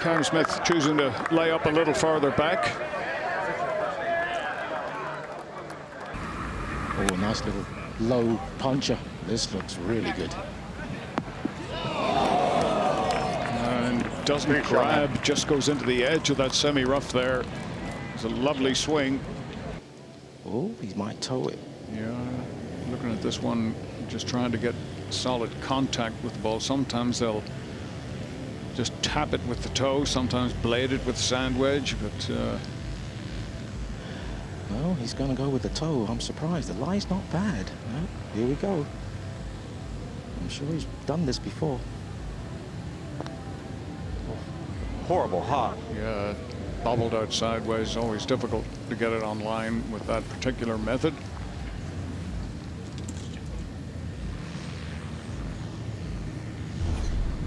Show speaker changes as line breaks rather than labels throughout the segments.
Cam Smith choosing to lay up a little farther back.
Oh, nice little low puncher. This looks really good.
And doesn't grab, just goes into the edge of that semi-rough there. It's a lovely swing.
Oh, he might toe it.
Yeah, looking at this one, just trying to get solid contact with the ball. Sometimes they'll just tap it with the toe, sometimes blade it with the sand wedge, but
well, he's going to go with the toe. I'm surprised. The lie's not bad. No, here we go. I'm sure he's done this before.
Horrible hop.
yeah, bobbled out sideways. Always difficult to get it on line with that particular method.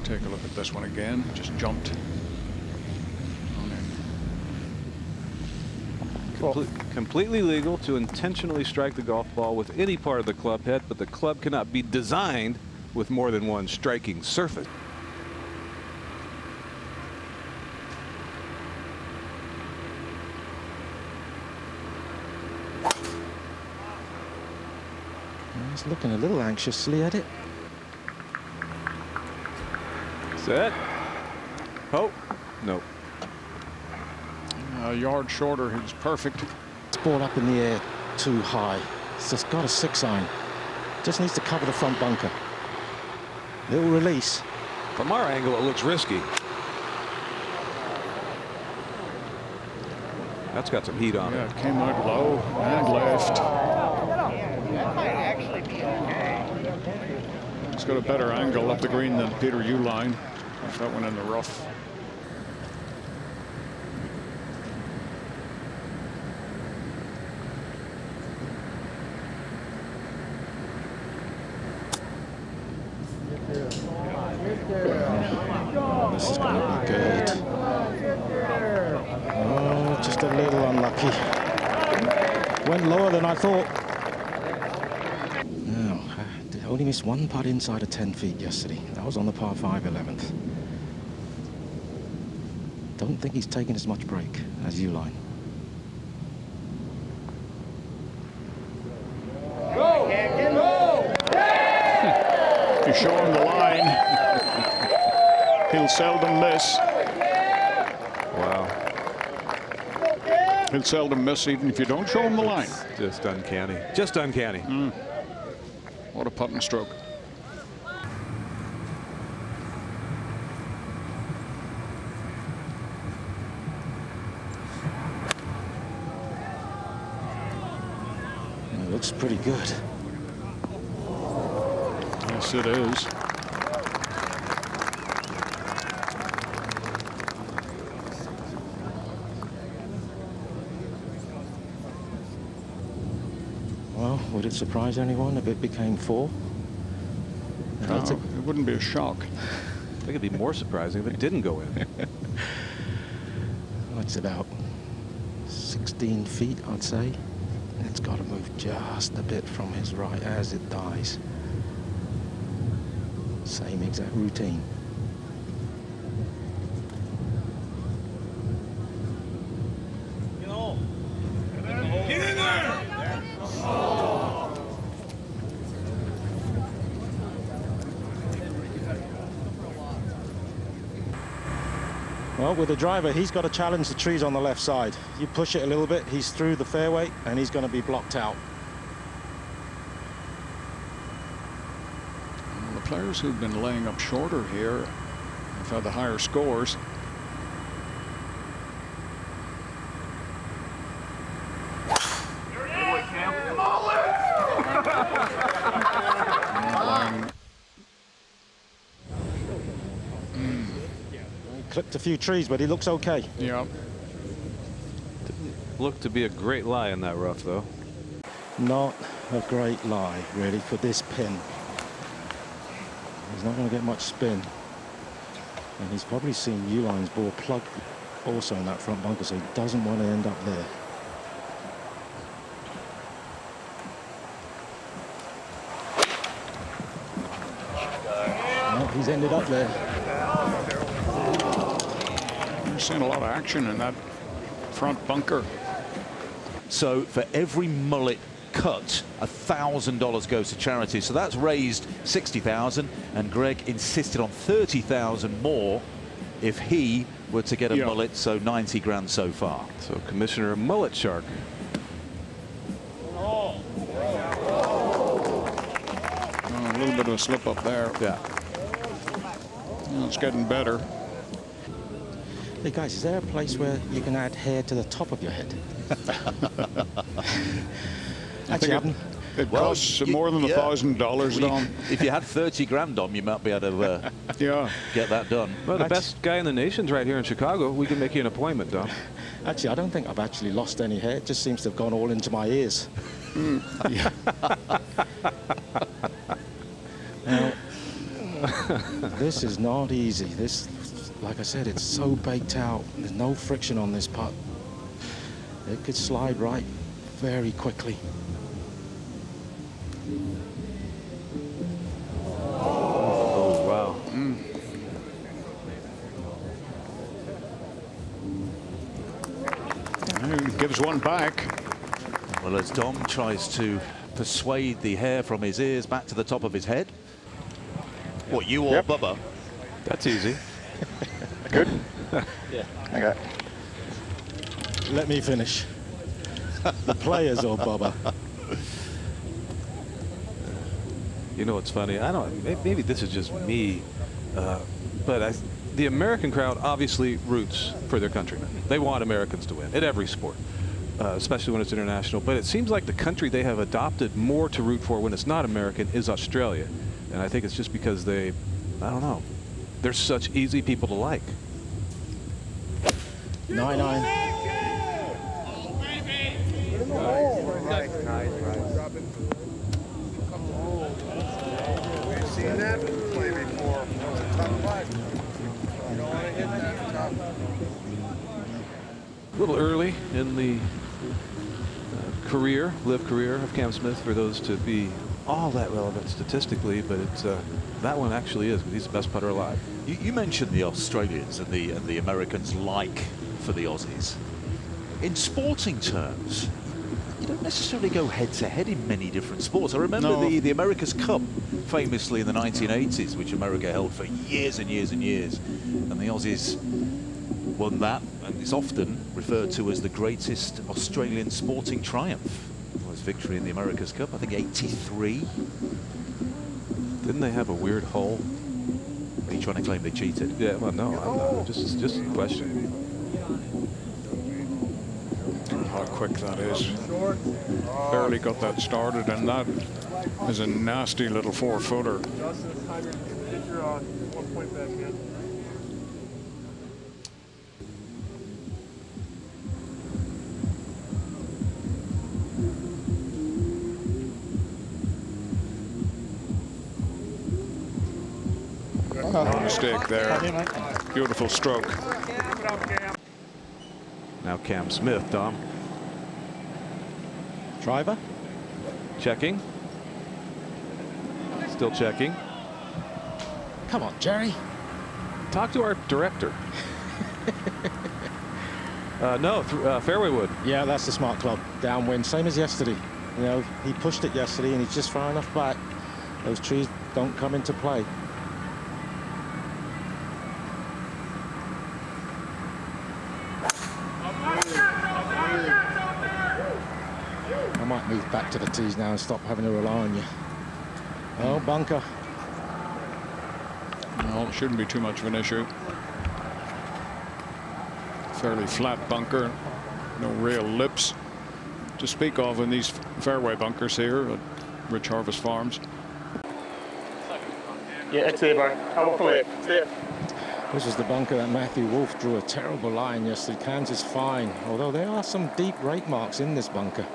Take a look at this one again. Just jumped on in.
Completely legal to intentionally strike the golf ball with any part of the club head, but the club cannot be designed with more than one striking surface.
He's looking a little anxiously at it.
Set. Oh, no.
A yard shorter, he was perfect.
This ball up in the air too high. It's just got a 6-iron. Just needs to cover the front bunker. Little release.
From our angle, it looks risky. That's got some heat on
Yeah,
it.
it came out low and left.
That might actually be okay.
He's got a better angle up the green than Peter Uline. That one in the rough.
This is going to be good. Oh, just a little unlucky. Went lower than I thought. No, I only missed one putt inside of 10 feet yesterday. That was on the par 5 11th. Don't think he's taken as much break as Uline.
You show him the line, he'll seldom miss.
Wow.
He'll seldom miss even if you don't show him the line.
Just uncanny. Just uncanny.
What a putt and stroke.
It looks pretty good.
Yes, it is.
Well, would it surprise anyone if it became 4?
No, it wouldn't be a shock.
I think it'd be more surprising if it didn't go in.
It's about 16 feet, I'd say. It's got to move just a bit from his right as it dies. Same exact routine. Well, with the driver, he's got to challenge the trees on the left side. You push it a little bit, he's through the fairway, and he's going to be blocked out.
Well, the players who've been laying up shorter here have had the higher scores.
Clipped a few trees, but he looks okay.
Yeah.
Didn't look to be a great lie in that rough, though.
Not a great lie, really, for this pin. He's not going to get much spin. And he's probably seen Uline's ball plugged also in that front bunker, so he doesn't want to end up there. Well, he's ended up there.
I've seen a lot of action in that front bunker.
So for every mullet cut, $1,000 goes to charity. So that's raised $60,000, and Greg insisted on $30,000 more if he were to get a mullet, so 90 grand so far.
So Commissioner Mullet Shark.
A little bit of a slip up there.
Yeah.
It's getting better.
Hey guys, is there a place where you can add hair to the top of your head? Actually,
it costs more than $1,000, Dom.
If you had 30 grand, Dom, you might be able to get that done.
Well, the best guy in the nation's right here in Chicago. We can make you an appointment, Dom.
Actually, I don't think I've actually lost any hair. It just seems to have gone all into my ears. Yeah. Now, this is not easy. This, like I said, it's so baked out. There's no friction on this putt. It could slide right very quickly.
Oh, wow.
He gives one back.
Well, as Dom tries to persuade the hair from his ears back to the top of his head. What, you or Bubba?
That's easy.
Good?
Yeah.
Okay.
Let me finish. The players or Bubba?
You know what's funny? I don't. Maybe this is just me, but the American crowd obviously roots for their countrymen. They want Americans to win at every sport, especially when it's international. But it seems like the country they have adopted more to root for when it's not American is Australia, and I think it's just because I don't know, they're such easy people to like.
9-9.
We've seen that play before. Tough putt. You don't want to hit that tough.
A little early in the live career of Cam Smith for those to be all that relevant statistically, but it's that one actually is, because he's the best putter alive.
You mentioned the Australians and the Americans like for the Aussies. In sporting terms, you don't necessarily go head-to-head in many different sports. I remember the America's Cup, famously in the 1980s, which America held for years and years and years. And the Aussies won that, and it's often referred to as the greatest Australian sporting triumph. It was victory in the America's Cup, I think 83.
Didn't they have a weird hole?
Are you trying to claim they cheated?
Yeah, well, no, I'm not. Just a question.
How quick that is. Barely got that started, and that is a nasty little 4-footer. No mistake there. Beautiful stroke.
Now Cam Smith, Dom.
Driver?
Checking. Still checking.
Come on, Jerry.
Talk to our director. No, fairway wood.
Yeah, that's the smart club. Downwind, same as yesterday. You know, he pushed it yesterday and he's just far enough back. Those trees don't come into play. I might move back to the tees now and stop having to rely on you. Oh, bunker.
No, it shouldn't be too much of an issue. Fairly flat bunker, no real lips to speak of in these fairway bunkers here at Rich Harvest Farms.
Yeah, it's there, bro. Come on, play it. It's there.
This is the bunker that Matthew Wolff drew a terrible line yesterday. Kansas fine, although there are some deep rake marks in this bunker.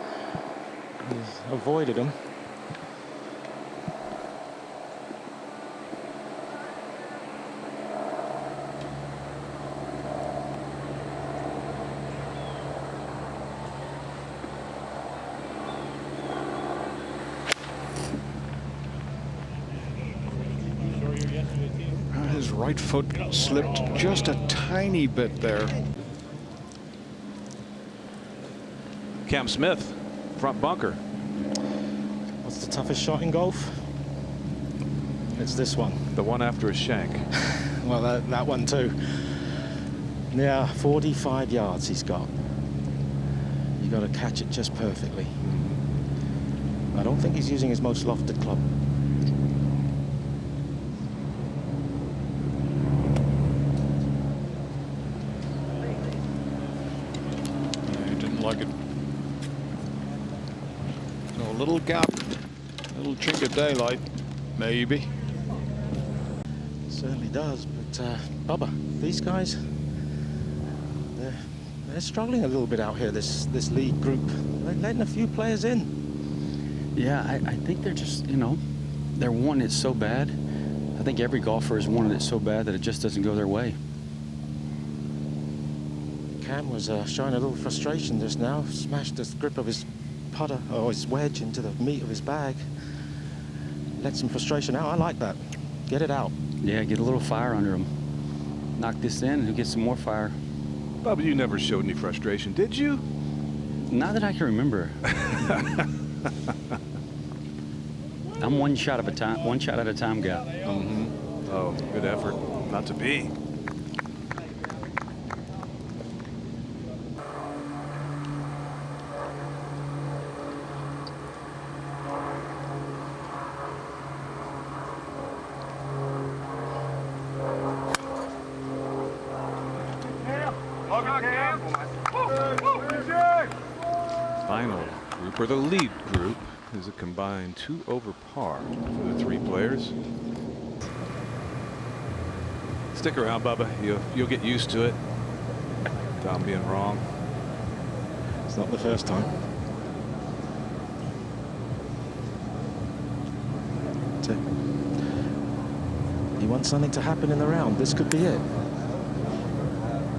He's avoided them.
right foot slipped just a tiny bit there.
Cam Smith, front bunker.
What's the toughest shot in golf? It's this one.
The one after a shank.
Well, that one too. Yeah, 45 yards he's got. You got to catch it just perfectly. I don't think he's using his most lofted club.
Yeah, he didn't like it. So a little gap, a little chink of daylight, maybe.
Certainly does, but Bubba, these guys, they're struggling a little bit out here, this lead group. They're letting a few players in.
Yeah, I think they're just, you know, they're wanting it so bad. I think every golfer is wanting it so bad that it just doesn't go their way.
Cam was showing a little frustration just now, smashed the grip of his putter, or his wedge, into the meat of his bag. Let some frustration out. I like that. Get it out.
Yeah, get a little fire under him. Knock this in and get some more fire.
Bubba, you never showed any frustration, did you?
Not that I can remember. I'm one shot at a time guy.
Oh, good effort not to be. Final group, or the lead group, is a combined 2 over par for the 3 players. Stick around, Bubba. You'll get used to it. Tom being wrong.
It's not the first time. He wants something to happen in the round. This could be it.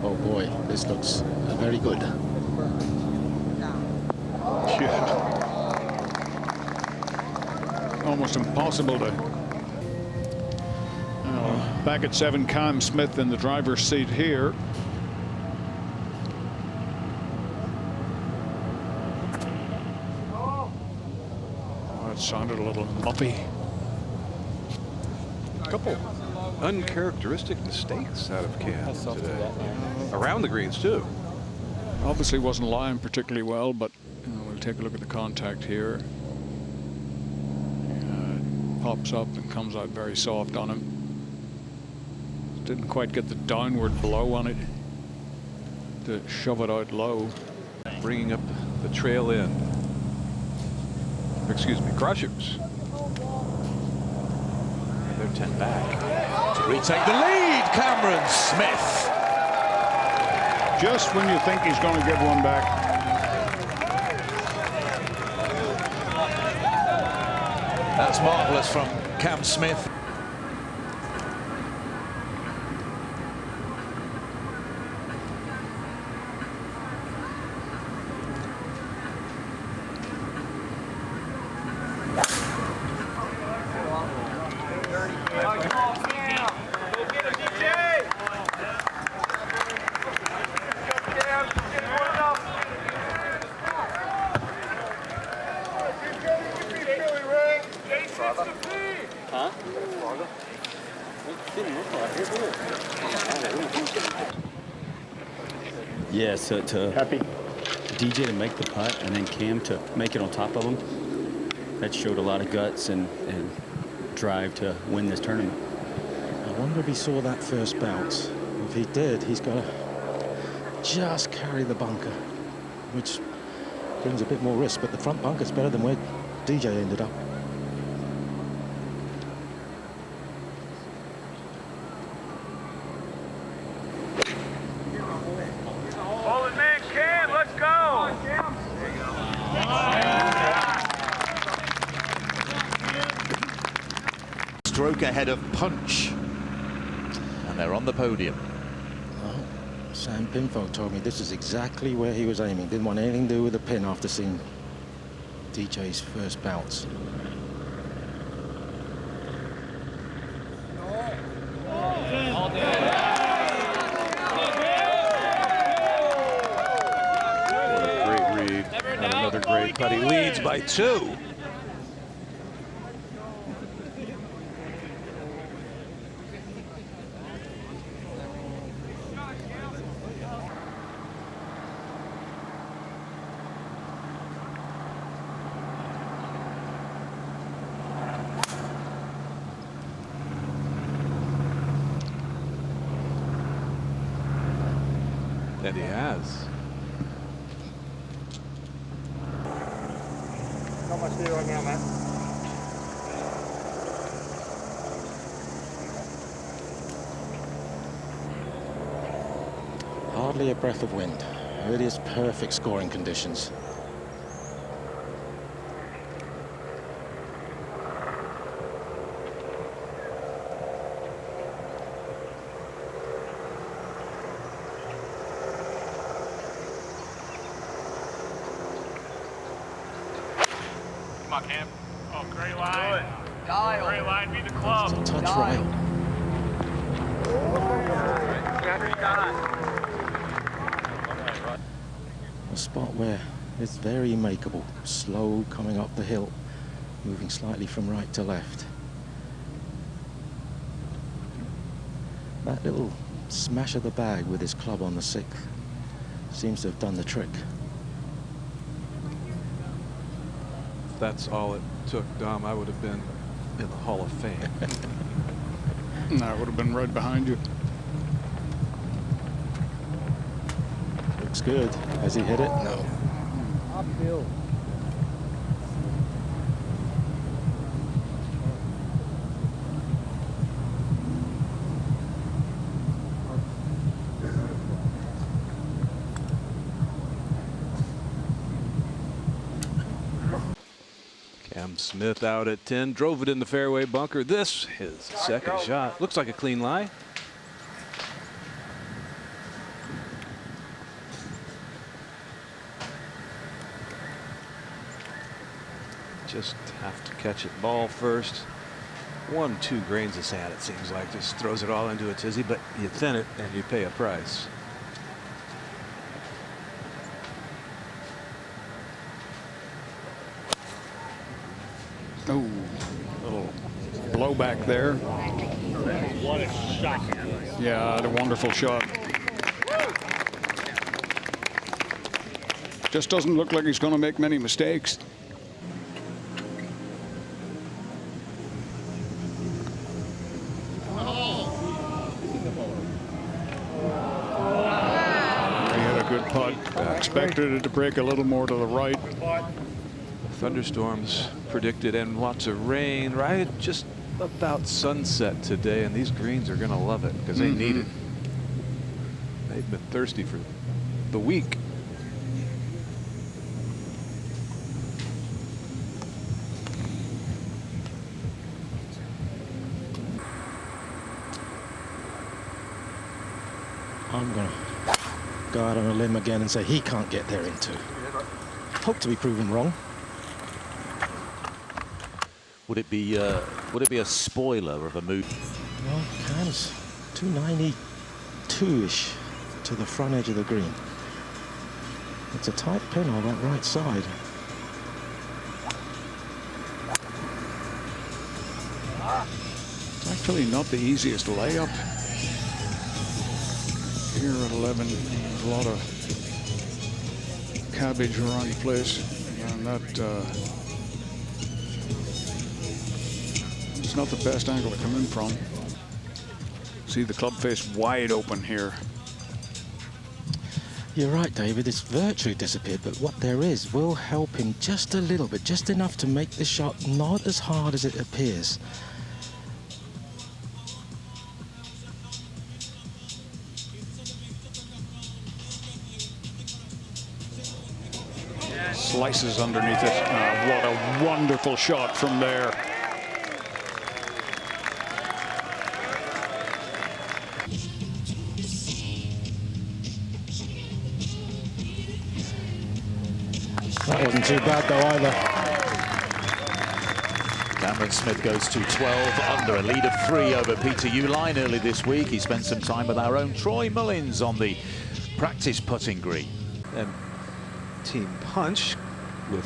Oh boy, this looks very good.
Almost impossible to. Back at 7, Cam Smith in the driver's seat here. Oh, it sounded a little muffy.
A couple uncharacteristic mistakes out of Cam today. Around the greens, too.
Obviously wasn't lying particularly well, but we'll take a look at the contact here. Pops up and comes out very soft on him. Didn't quite get the downward blow on it to shove it out low.
Bringing up the trail in. Excuse me, Crushers.
They're 10 back. To retake the lead, Cameron Smith.
Just when you think he's going to get one back.
That's marvellous from Cam Smith.
Yeah, so to DJ to make the putt and then Cam to make it on top of him, that showed a lot of guts and drive to win this tournament.
I wonder if he saw that first bounce. If he did, he's got to just carry the bunker, which brings a bit more risk, but the front bunker's better than where DJ ended up.
Stroke ahead of Punch, and they're on the podium.
Well, Sam Pinfolk told me this is exactly where he was aiming. Didn't want anything to do with the pin after seeing DJ's first bounce.
but he leads by 2. And he has.
Not much there right now, mate.
Hardly a breath of wind. It is perfect scoring conditions.
Come on, Cam. Oh, great line. Dial. Great line. Beat the club.
It's a touch rail. A spot where it's very makeable. Slow coming up the hill, moving slightly from right to left. That little smash of the bag with his club on the 6th seems to have done the trick.
If that's all it took, Dom, I would have been in the Hall of Fame.
No, I would have been right behind you.
Looks good. Has he hit it? No.
Uphill.
Cam Smith out at 10, drove it in the fairway bunker. This his second shot. Looks like a clean lie. Just have to catch it ball first. 1-2 grains of sand, it seems like. Just throws it all into a tizzy, but you thin it and you pay a price.
Oh, little blowback there.
What a shot.
Yeah, a wonderful shot. Just doesn't look like he's going to make many mistakes. He had a good putt. Expected it to break a little more to the right.
Thunderstorms predicted and lots of rain right just about sunset today, and these greens are going to love it because they need it. They've been thirsty for the week.
I'm going to go out on a limb again and say he can't get there in 2. Hope to be proven wrong.
Would it be a spoiler of a move?
Well, kind of 292-ish to the front edge of the green. It's a tight pin on that right side.
It's actually not the easiest layup. Here at 11, there's a lot of cabbage around the place, and that it's not the best angle to come in from. See the club face wide open here.
You're right, David. It's virtually disappeared, but what there is will help him just a little bit, just enough to make the shot not as hard as it appears.
Slices underneath it. What a wonderful shot from there.
That wasn't too bad though either.
Cameron Smith goes to 12 under, a lead of 3 over Peter Uline early this week. He spent some time with our own Troy Mullins on the practice putting green.
And Team Punch with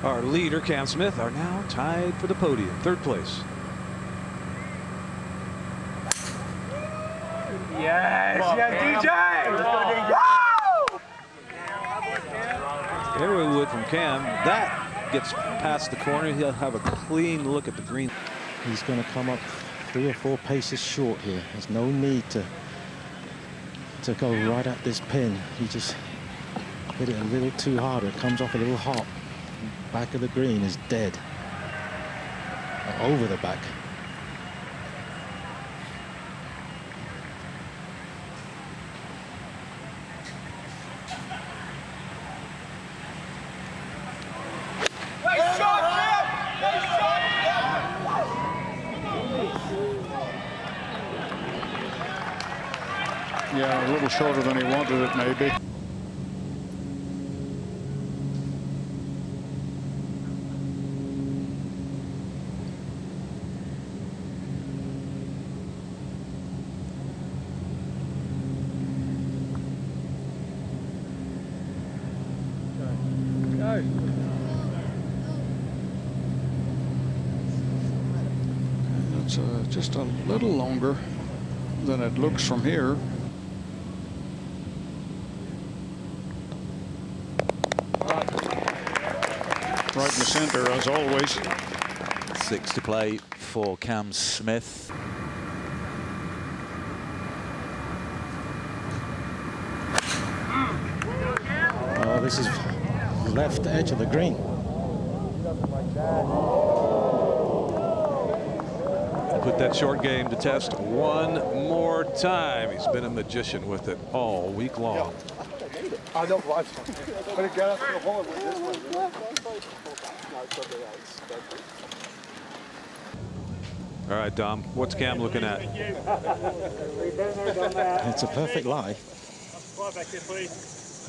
Our leader, Cam Smith, are now tied for the podium, third place.
Yes, DJ!
Fairway wood from Cam. That gets past the corner. He'll have a clean look at the green.
He's going to come up 3 or 4 paces short here. There's no need to go right at this pin. He just hit it a little too hard. It comes off a little hot. Back of the green is dead. Over the back.
Yeah, a little shorter than he wanted it, maybe. It's just a little longer than it looks from here. Right in the center, as always.
6 to play for Cam Smith.
Oh, this is left edge of the green.
Put that short game to test one more time. He's been a magician with it all week long.
I don't watch it. But it got up to the hole with this one.
All right, Dom, what's Cam looking at?
It's a perfect lie.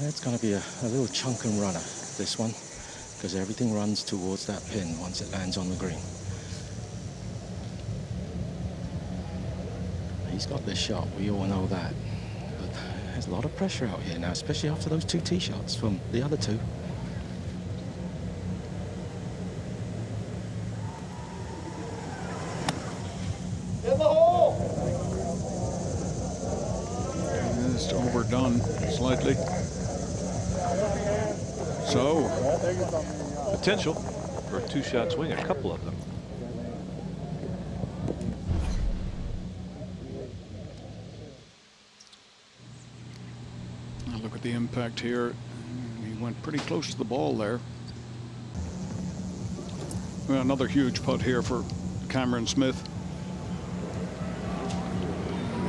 It's going to be a little chunk and runner, this one, because everything runs towards that pin once it lands on the green. He's got this shot, we all know that. But there's a lot of pressure out here now, especially after those 2 tee shots from the other 2.
In the hole!
It's overdone slightly. So,
Potential for a 2-shot swing, a couple of them.
look at the impact here. He went pretty close to the ball there. Well, another huge putt here for Cameron Smith.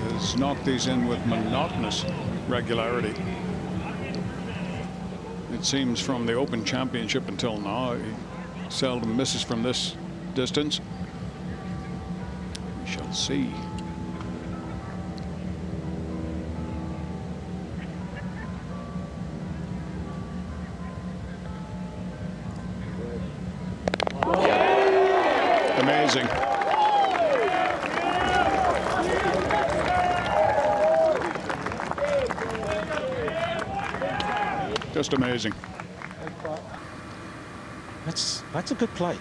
Has knocked these in with monotonous regularity. It seems from the Open Championship until now, he seldom misses from this distance. We shall see. Amazing. Just amazing.
That's a good play.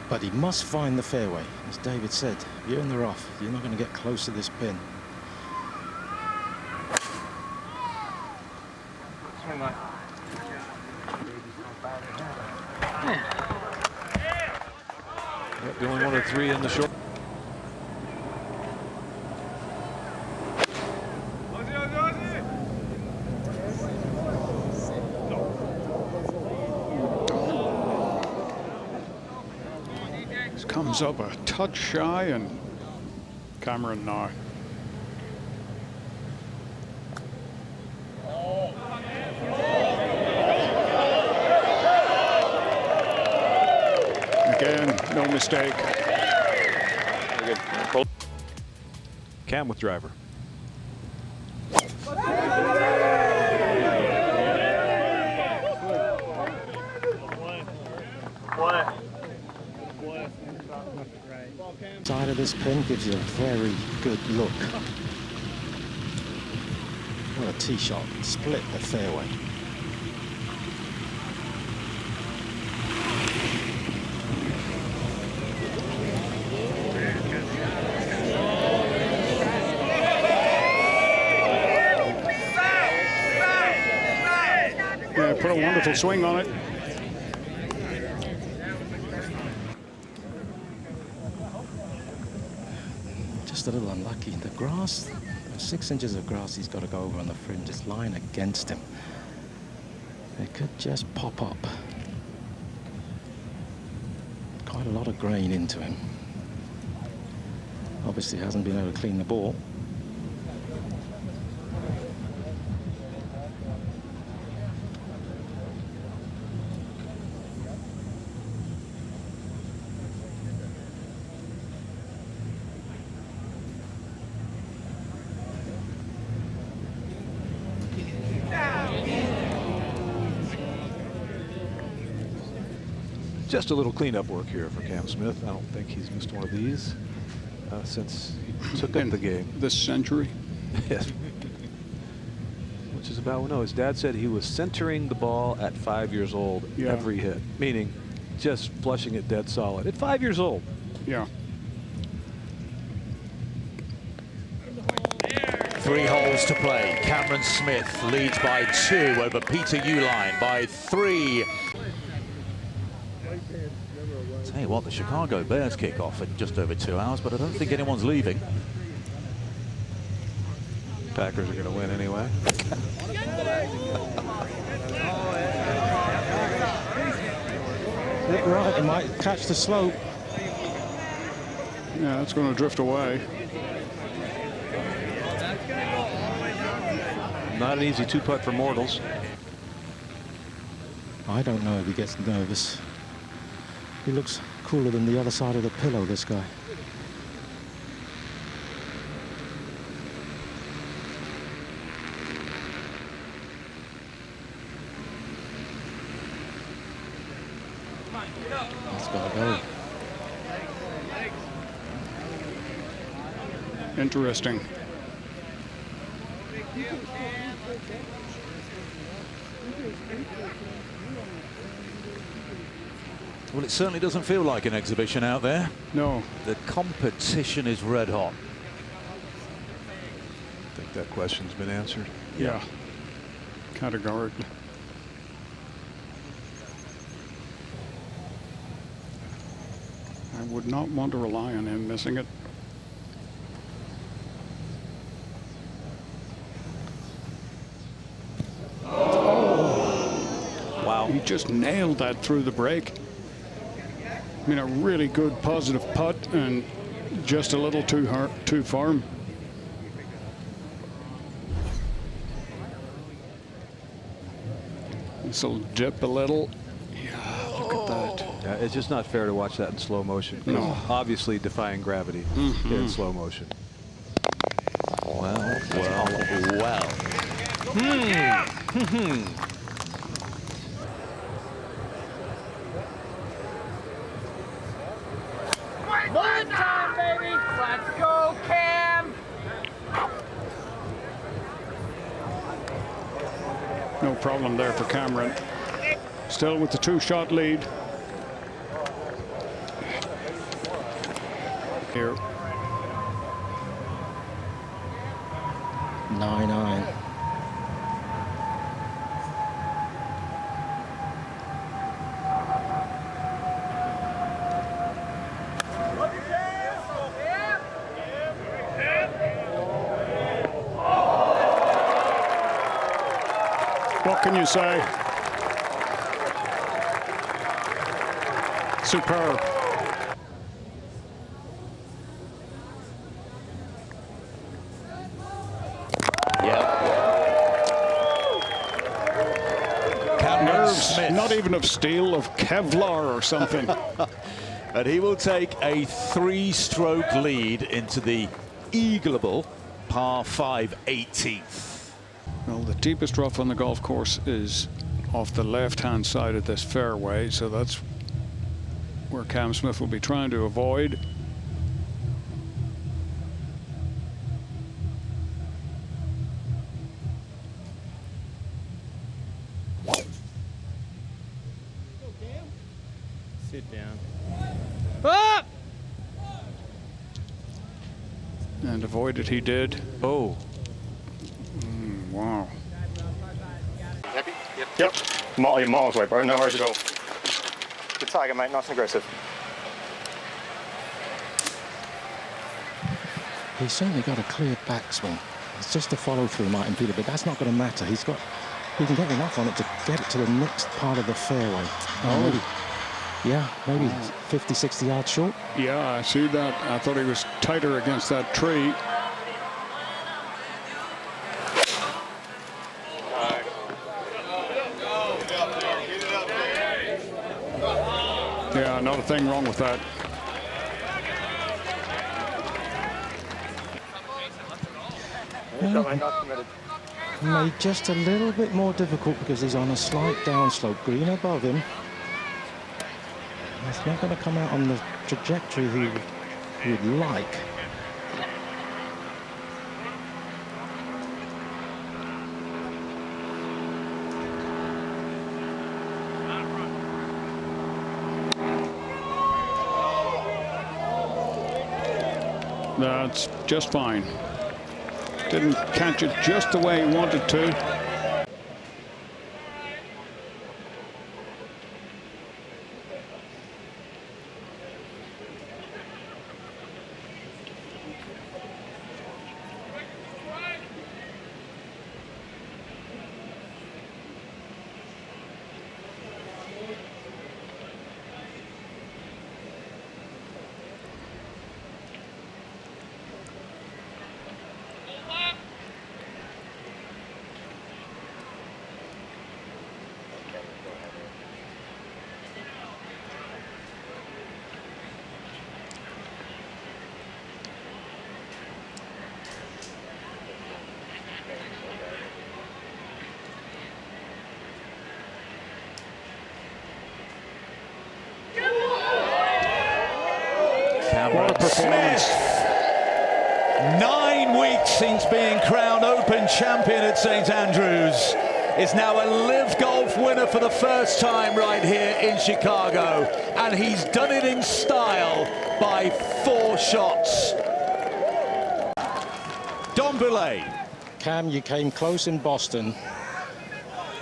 But he must find the fairway. As David said, if you're in the rough, you're not going to get close to this pin.
The only one of three in the short.
This comes up a touch shy, and Cameron now. Again, no mistake.
Cam with driver.
Side of this pin gives you a very good look. What a tee shot. Split the fairway.
put a wonderful swing on it.
Just a little unlucky. The grass, 6 inches of grass he's got to go over on the fringe, is lying against him. It could just pop up. Quite a lot of grain into him. Obviously hasn't been able to clean the ball.
Just a little cleanup work here for Cam Smith. I don't think he's missed one of these since he took up the game.
This century.
Yes. Which is about, no, his dad said he was centering the ball at 5 years old every hit, meaning just flushing it dead solid at 5 years old.
Yeah.
3 holes to play. Cameron Smith leads by 2 over Peter Uihlein by 3. Tell you what, the Chicago Bears kick off in just over 2 hours, but I don't think anyone's leaving.
Packers are going to win anyway.
Right, it might catch the slope.
Yeah, it's going to drift away.
Not an easy 2-putt for mortals.
I don't know if he gets nervous. He looks cooler than the other side of the pillow, this guy. That's got to go.
Interesting.
Well, it certainly doesn't feel like an exhibition out there.
No.
The competition is red hot.
I think that question's been answered.
Yeah. Categorically. I would not want to rely on him missing it.
Wow.
He just nailed that through the break. I mean, a really good positive putt and just a little too firm. This will dip a little. Yeah, look at that.
It's just not fair to watch that in slow motion.
No.
Obviously defying gravity in slow motion.
Well.
One time, baby. Let's go, Cam.
No problem there for Cameron. Still with the 2-shot lead. Here.
9-9.
What can you say? Superb. Nerves, not even of steel, of Kevlar or something.
And he will take a 3-stroke lead into the eagleable par 5 18th.
Well, the deepest rough on the golf course is off the left-hand side of this fairway, so that's where Cam Smith will be trying to avoid.
Sit down.
And avoid it he did.
Oh.
Wow.
Happy?
Yep.
Miles away, bro. Nowhere to go. Good tiger, mate. Nice and aggressive.
He's certainly got a clear backswing. It's just a follow through, Martin Peter, but that's not going to matter. He can get enough on it to get it to the next part of the fairway. Maybe 50, 60 yards short.
Yeah, I see that. I thought he was tighter against that tree. Yeah, not a thing wrong with that.
Made just a little bit more difficult because he's on a slight downslope. Green above him. It's not going to come out on the trajectory he would like.
That's just fine. Didn't catch it just the way he wanted to.
What a performance. 9 weeks since being crowned Open champion at St Andrews. Is now a live golf winner for the first time right here in Chicago. And he's done it in style by 4 shots. Don Boulay.
Cam, you came close in Boston.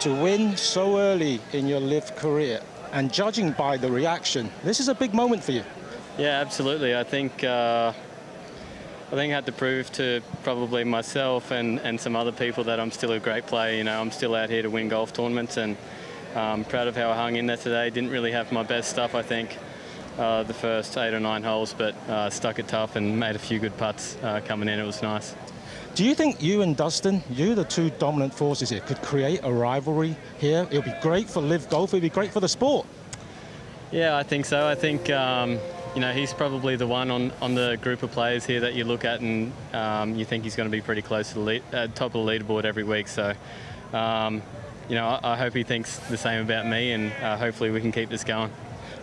To win so early in your live career, and judging by the reaction, this is a big moment for you.
Yeah, absolutely. I think I had to prove to probably myself and some other people that I'm still a great player. You know, I'm still out here to win golf tournaments, and proud of how I hung in there today. Didn't really have my best stuff, I think, the first 8 or 9 holes, but stuck it tough and made a few good putts coming in. It was nice.
Do you think you and Dustin, you the two dominant forces here, could create a rivalry here? It would be great for live golf. It would be great for the sport.
Yeah, I think so. I think you know, he's probably the one on the group of players here that you look at and you think he's going to be pretty close to the top of the leaderboard every week. So, you know, I hope he thinks the same about me, and hopefully we can keep this going.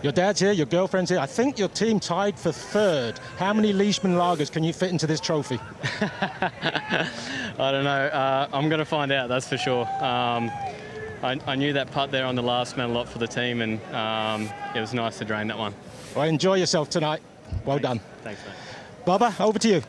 Your dad's here, your girlfriend's here. I think your team tied for 3rd. How many Leishman lagers can you fit into this trophy?
I don't know. I'm going to find out, that's for sure. I knew that putt there on the last meant a lot for the team, and it was nice to drain that one.
Well, enjoy yourself tonight. Well done.
Thanks, mate.
Bubba, over to you.